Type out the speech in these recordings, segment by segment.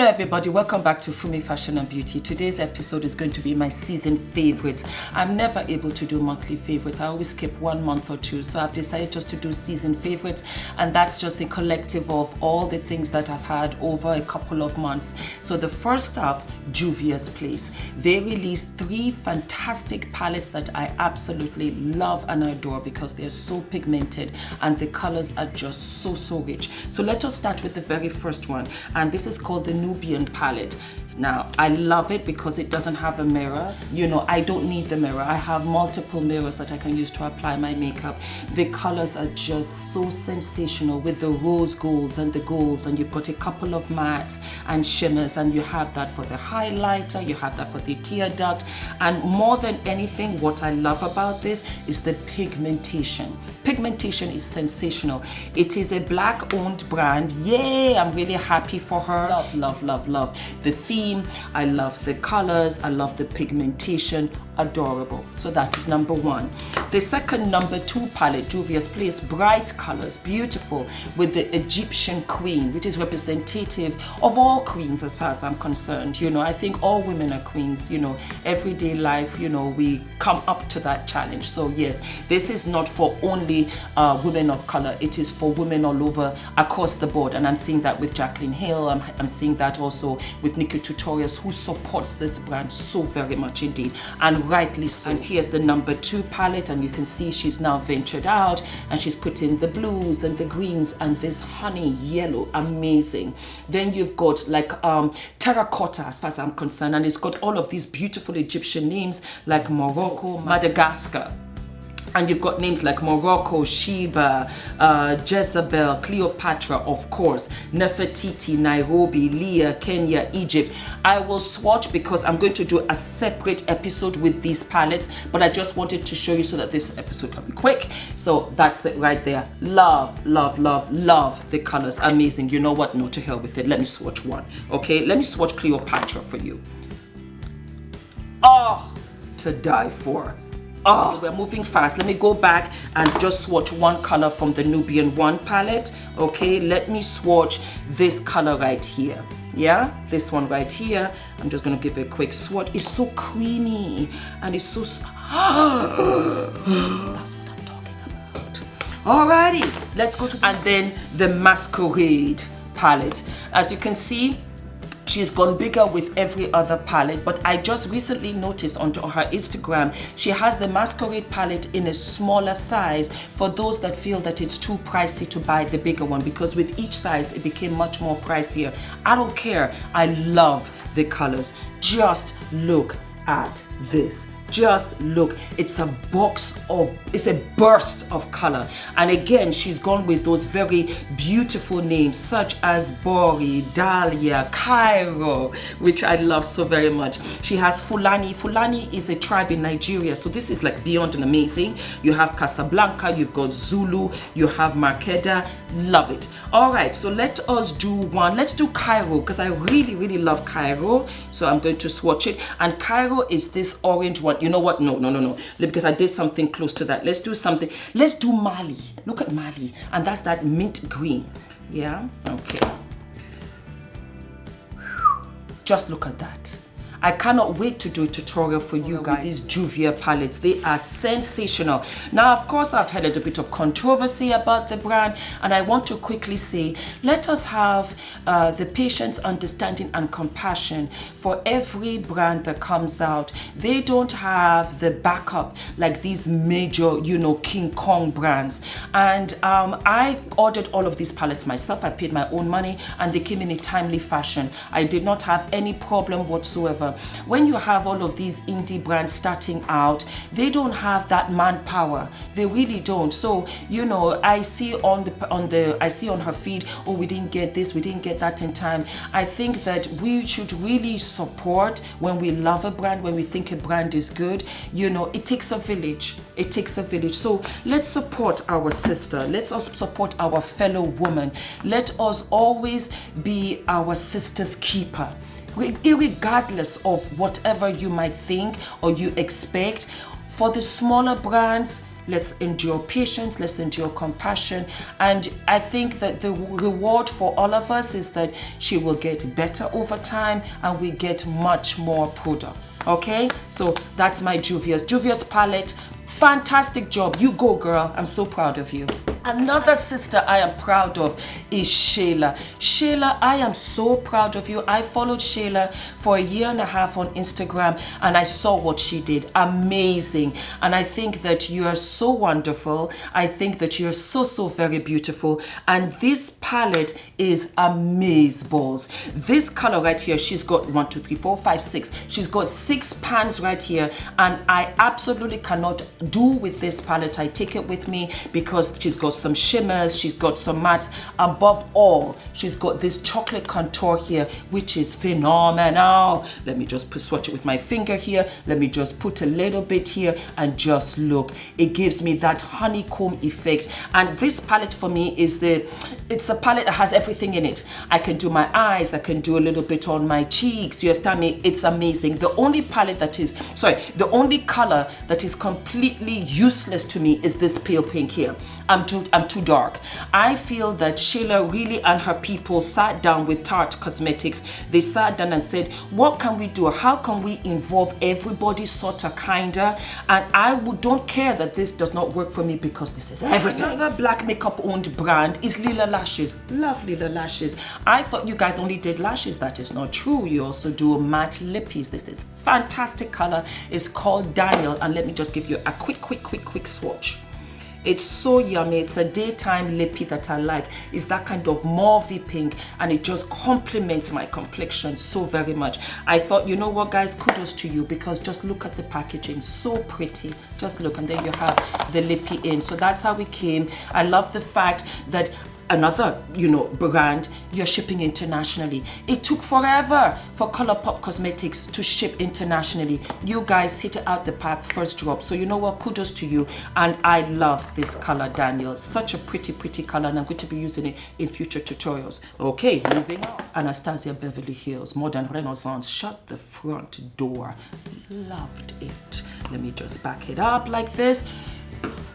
Hello everybody, welcome back to Fumi Fashion and Beauty. Today's episode is going to be my season favorites. I'm never able to do monthly favorites. I always skip 1 month or two. So I've decided just to do season favorites, and that's just a collective of all the things that I've had over a couple of months. So the first up, Juvia's Place. They released 3 fantastic palettes that I absolutely love and adore because they're so pigmented and the colors are just so rich. So let us start with the very first one, and this is called the Nubian palette. Now, I love it because it doesn't have a mirror. You know, I don't need the mirror. I have multiple mirrors that I can use to apply my makeup. The colors are just so sensational with the rose golds and the golds, and you've got a couple of mattes and shimmers, and you have that for the highlighter, you have that for the tear duct, and more than anything, what I love about this is the pigmentation. Pigmentation is sensational. It is a black-owned brand. Yay! I'm really happy for her. Love the theme. I love the colors. I love the pigmentation. Adorable. So that is number 1. The second, number 2 palette, Juvia's Place, bright colors, beautiful, with the Egyptian queen, which is representative of all queens as far as I'm concerned. You know, I think all women are queens. You know, everyday life, you know, we come up to that challenge. So yes, this is not for only women of color. It is for women all over, across the board. And I'm seeing that with Jacqueline Hill. I'm seeing that also with Nikki Tutorials, who supports this brand so very much indeed, and rightly so. And here's the number 2 palette, and you can see she's now ventured out and she's put in the blues and the greens and this honey yellow. Amazing. Then you've got like terracotta as far as I'm concerned, and it's got all of these beautiful Egyptian names like Morocco, Madagascar. And you've got names like Morocco, Sheba, Jezebel, Cleopatra, of course, Nefertiti, Nairobi, Leah, Kenya, Egypt. I will swatch because I'm going to do a separate episode with these palettes, but I just wanted to show you so that this episode can be quick. So that's it right there. Love the colors. Amazing. You know what? No, to hell with it. Let me swatch one. Okay, let me swatch Cleopatra for you. Oh, to die for. Oh, we're moving fast. Let me go back and just swatch one color from the Nubian 1 palette. Okay, let me swatch this color right here. Yeah, this one right here. I'm just gonna give it a quick swatch. It's so creamy and it's so that's what I'm talking about. Alrighty, let's go to, and then the Masquerade palette. As you can see, she's gone bigger with every other palette, but I just recently noticed on her Instagram, she has the Masquerade palette in a smaller size for those that feel that it's too pricey to buy the bigger one, because with each size, it became much more pricier. I don't care. I love the colors. Just look at this. Just look, it's a burst of color. And again, she's gone with those very beautiful names such as Bori, Dahlia, Cairo, which I love so very much. She has Fulani. Fulani is a tribe in Nigeria, so this is like beyond and amazing. You have Casablanca, you've got Zulu, you have Makeda. Love it. All right, so let us do one. Let's do Cairo because I really love Cairo. So I'm going to swatch it. And Cairo is this orange one. You know what? No. Because I did something close to that. Let's do something. Let's do Mali. Look at Mali. And that's that mint green. Yeah? Okay. Just look at that. I cannot wait to do a tutorial for you guys. These Juvia palettes, they are sensational. Now, of course, I've had a little bit of controversy about the brand, and I want to quickly say, let us have the patience, understanding, and compassion for every brand that comes out. They don't have the backup like these major, you know, King Kong brands. And I ordered all of these palettes myself. I paid my own money, and they came in a timely fashion. I did not have any problem whatsoever. When you have all of these indie brands starting out, they don't have that manpower. They really don't. So, you know, I see on her feed, oh, we didn't get this, we didn't get that in time. I think that we should really support when we love a brand, when we think a brand is good. You know, it takes a village. It takes a village. So let's support our sister. Let's also support our fellow woman. Let us always be our sister's keeper. Regardless of whatever you might think or you expect. For the smaller brands, let's endure patience, let's endure compassion. And I think that the reward for all of us is that she will get better over time and we get much more product. Okay, so that's my Juvia's palette. Fantastic job. You go, girl. I'm so proud of you. Another sister I am proud of is Shayla. Shayla, I am so proud of you. I followed Shayla for 1.5 years on Instagram and I saw what she did. Amazing. And I think that you are so wonderful. I think that you're so very beautiful. And this palette is amazeballs. This color right here, she's got 1, 2, 3, 4, 5, 6. She's got 6 pans right here. And I absolutely cannot do with this palette. I take it with me because she's got some shimmers, she's got some mattes. Above all, she's got this chocolate contour here, which is phenomenal. Let me just swatch it with my finger here. Let me just put a little bit here and just look. It gives me that honeycomb effect. And this palette for me is it's a palette that has everything in it. I can do my eyes, I can do a little bit on my cheeks. You understand me? It's amazing. The only palette that is, the only color that is completely useless to me is this pale pink here. I'm too dark. I feel that Shayla really and her people sat down with Tarte Cosmetics. They sat down and said, what can we do? How can we involve everybody sort of kinda? And I don't care that this does not work for me because this is everything. Another black makeup owned brand is Lena Lashes. Love Lena Lashes. I thought you guys only did lashes. That is not true. You also do matte lippies. This is fantastic color. It's called Daniel. And let me just give you a quick swatch. It's so yummy. It's a daytime lippy that I like. It's that kind of mauvey pink and it just complements my complexion so very much. I thought, you know what guys, kudos to you because just look at the packaging. So pretty. Just look, and then you have the lippy in. So that's how it came. I love the fact that another, brand, you're shipping internationally. It took forever for ColourPop Cosmetics to ship internationally. You guys hit it out the park, first drop. So you know what, kudos to you. And I love this color, Daniel. Such a pretty color, and I'm going to be using it in future tutorials. Okay, moving on. Anastasia Beverly Hills, Modern Renaissance. Shut the front door. Loved it. Let me just back it up like this.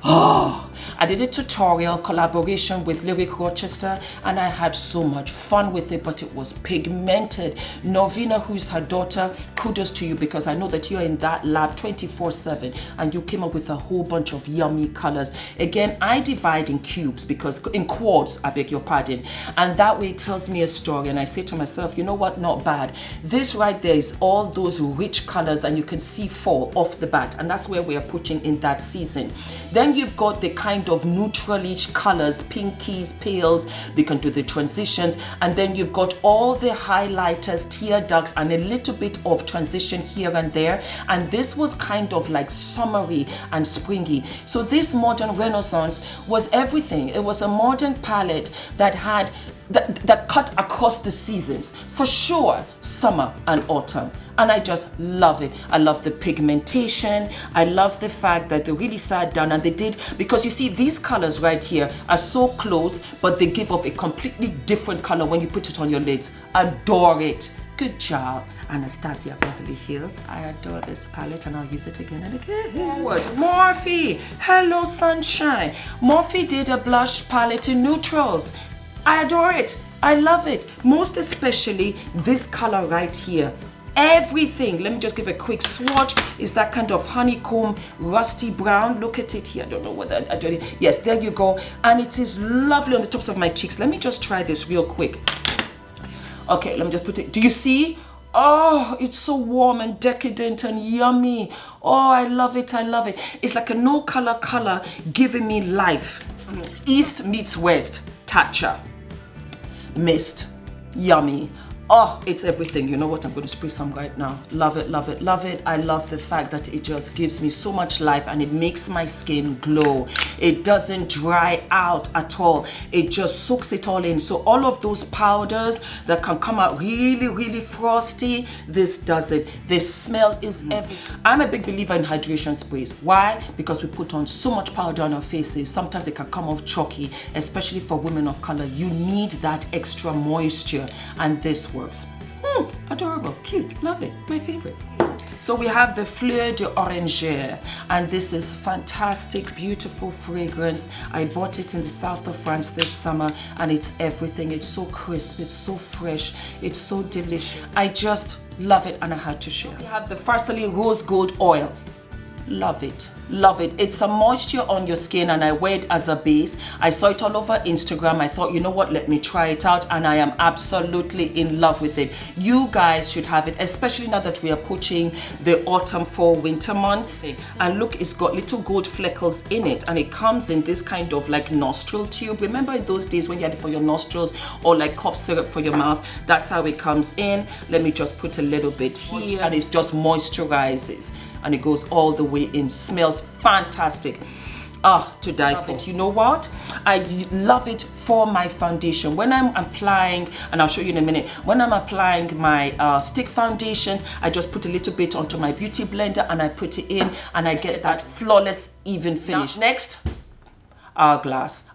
Oh, I did a tutorial collaboration with Lyric Rochester and I had so much fun with it, but it was pigmented. Novina, who's her daughter, kudos to you because I know that you're in that lab 24/7 and you came up with a whole bunch of yummy colors. Again, I divide in cubes because in quads, I beg your pardon, and that way it tells me a story and I say to myself, you know what, not bad. This right there is all those rich colors and you can see fall off the bat, and that's where we are putting in that season. Then you've got the kind of neutralish colors, pinkies, pales, they can do the transitions, and then you've got all the highlighters, tear ducts, and a little bit of transition here and there, and this was kind of like summery and springy. So this Modern Renaissance was everything. It was a modern palette that had that cut across the seasons, for sure, summer and autumn. And I just love it. I love the pigmentation. I love the fact that they really sat down and they did, because you see these colors right here are so close, but they give off a completely different color when you put it on your lids. Adore it. Good job, Anastasia Beverly Hills. I adore this palette and I'll use it again and again. What? Morphe. Hello, sunshine. Morphe did a blush palette in neutrals. I adore it. I love it. Most especially this color right here. Everything. Let me just give a quick swatch. Is that kind of honeycomb, rusty brown. Look at it here. I don't know whether I do it. Yes, there you go. And it is lovely on the tops of my cheeks. Let me just try this real quick. Okay, let me just put it. Do you see? Oh, it's so warm and decadent and yummy. Oh, I love it. I love it. It's like a no color giving me life. East meets West. Tatcha. Mist. Yummy. Oh, it's everything. You know what? I'm going to spray some right now. Love it, love it, love it. I love the fact that it just gives me so much life and it makes my skin glow. It doesn't dry out at all. It just soaks it all in. So all of those powders that can come out really, really frosty, this does it. The smell is everything. I'm a big believer in hydration sprays. Why? Because we put on so much powder on our faces. Sometimes it can come off chalky, especially for women of color. You need that extra moisture, and this works. Adorable, cute, love it, my favorite. So we have the Fleur d'Oranger, and this is fantastic, beautiful fragrance. I bought it in the south of France this summer, and it's everything. It's so crisp, it's so fresh, it's so delicious. I just love it, and I had to share. We have the Farsali Rose Gold Oil. Love it. Love it. It's a moisture on your skin, and I wear it as a base. I saw it all over Instagram. I thought, you know what, let me try it out, and I am absolutely in love with it. You guys should have it, especially now that we are approaching the autumn, fall, winter months. And look, it's got little gold fleckles in it, and it comes in this kind of like nostril tube. Remember in those days when you had it for your nostrils, or like cough syrup for your mouth? That's how it comes in. Let me just put a little bit here, and it just moisturizes, and it goes all the way in. Smells fantastic. To die for it. You know what? I love it for my foundation. When I'm applying, and I'll show you in a minute, when I'm applying my stick foundations, I just put a little bit onto my beauty blender, and I put it in, and I get that flawless, even finish. Next, Hourglass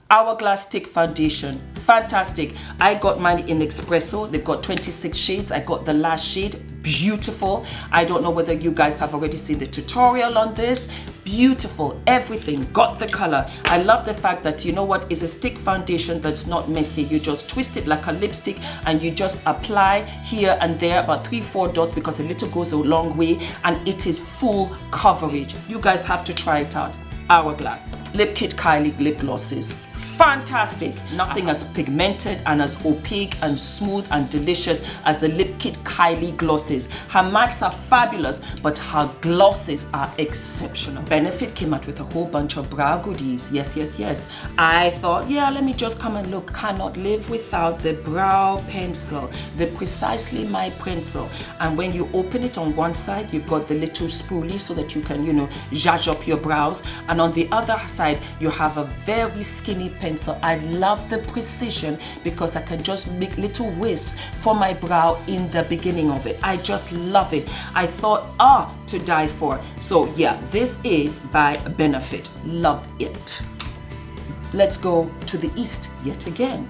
stick foundation. Fantastic. I got mine in espresso. They've got 26 shades. I got the last shade. Beautiful. I don't know whether you guys have already seen the tutorial on this. Beautiful. Everything. Got the color. I love the fact that, you know what, is a stick foundation that's not messy. You just twist it like a lipstick, and you just apply here and there, about 3-4 dots, because a little goes a long way, and it is full coverage. You guys have to try it out. Hourglass Lip Kit Kylie lip glosses. Fantastic. Nothing as pigmented and as opaque and smooth and delicious as the Lip Kit Kylie glosses. Her mattes are fabulous, but her glosses are exceptional. Benefit came out with a whole bunch of brow goodies. Yes. I thought, yeah, let me just come and look. Cannot live without the brow pencil, the Precisely My pencil. And when you open it on one side, you've got the little spoolie so that you can, zhuzh up your brows. And on the other side, you have a very skinny pencil. I love the precision because I can just make little wisps for my brow in the beginning of it. I just love it. I thought, to die for. So yeah, this is by Benefit. Love it. Let's go to the east yet again.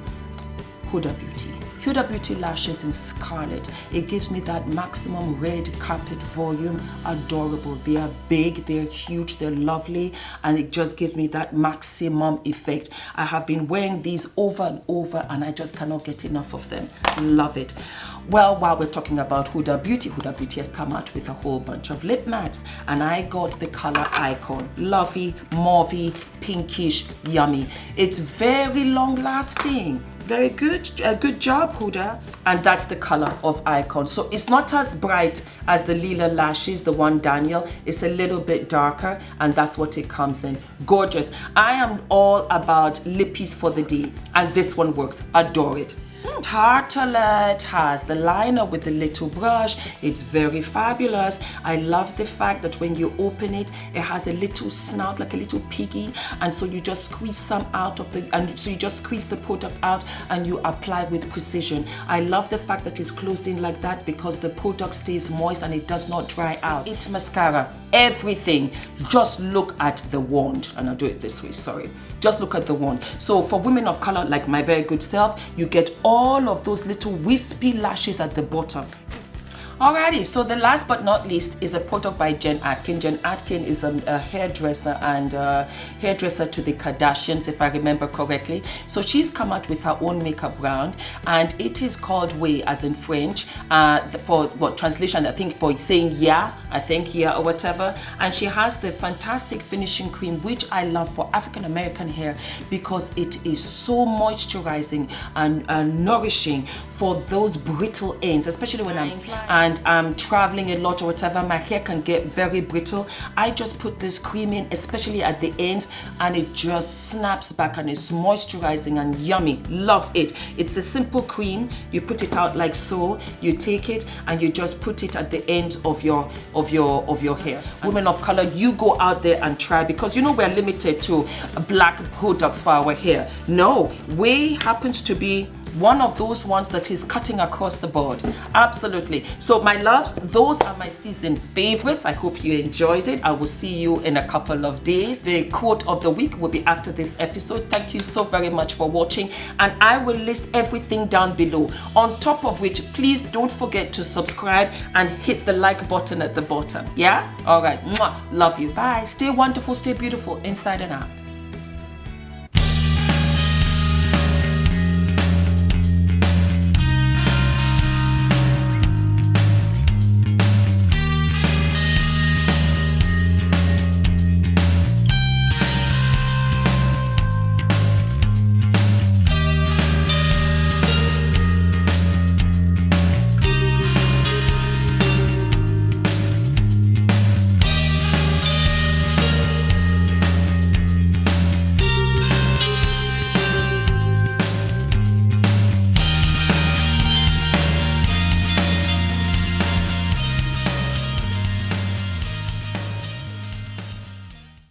Huda Beauty. Huda Beauty lashes in Scarlett. It gives me that maximum red carpet volume. Adorable. They are big, they're huge, they're lovely, and it just gives me that maximum effect. I have been wearing these over and over, and I just cannot get enough of them. Love it. Well, while we're talking about Huda Beauty has come out with a whole bunch of lip mattes, and I got the color Icon. Lovely, mauvey, pinkish, yummy. It's very long lasting. Very good. Good job, Huda. And that's the color of Icon. So it's not as bright as the Lena Lashes, the one Daniel. It's a little bit darker, and that's what it comes in. Gorgeous. I am all about lippies for the day, and this one works. Adore it. Tartalette has the liner with the little brush. It's very fabulous. I love the fact that when you open it, it has a little snout like a little piggy, and so you just squeeze some out of the, and so you just squeeze the product out and you apply with precision. I love the fact that it's closed in like that because the product stays moist and it does not dry out. It's mascara. Everything. Just look at the wand, and I'll do it this way, sorry. Just look at the wand. So for women of color like my very good self, you get all of those little wispy lashes at the bottom. Alrighty, so the last but not least is a product by Jen Atkin. Jen Atkin is a hairdresser and hairdresser to the Kardashians, if I remember correctly. So she's come out with her own makeup brand, and it is called Ouai, as in French, for what translation, I think for saying yeah, or whatever. And she has the fantastic finishing cream, which I love for African American hair because it is so moisturizing and nourishing for those brittle ends, especially when I'm traveling a lot or whatever. My hair can get very brittle. I just put this cream in, especially at the ends, and it just snaps back and it's moisturizing and yummy. Love it. It's a simple cream. You put it out like so. You take it and you just put it at the end of your hair. Women of color, you go out there and try, because we're limited to black products for our hair. No, Ouai happens to be one of those ones that is cutting across the board. Absolutely. So So my loves, those are my season favorites. I hope you enjoyed it. I will see you in a couple of days. The quote of the week will be after this episode. Thank you so very much for watching, and I will list everything down below. On top of which, please don't forget to subscribe and hit the like button at the bottom. Yeah? All right. Mwah. Love you. Bye. Stay wonderful, stay beautiful inside and out.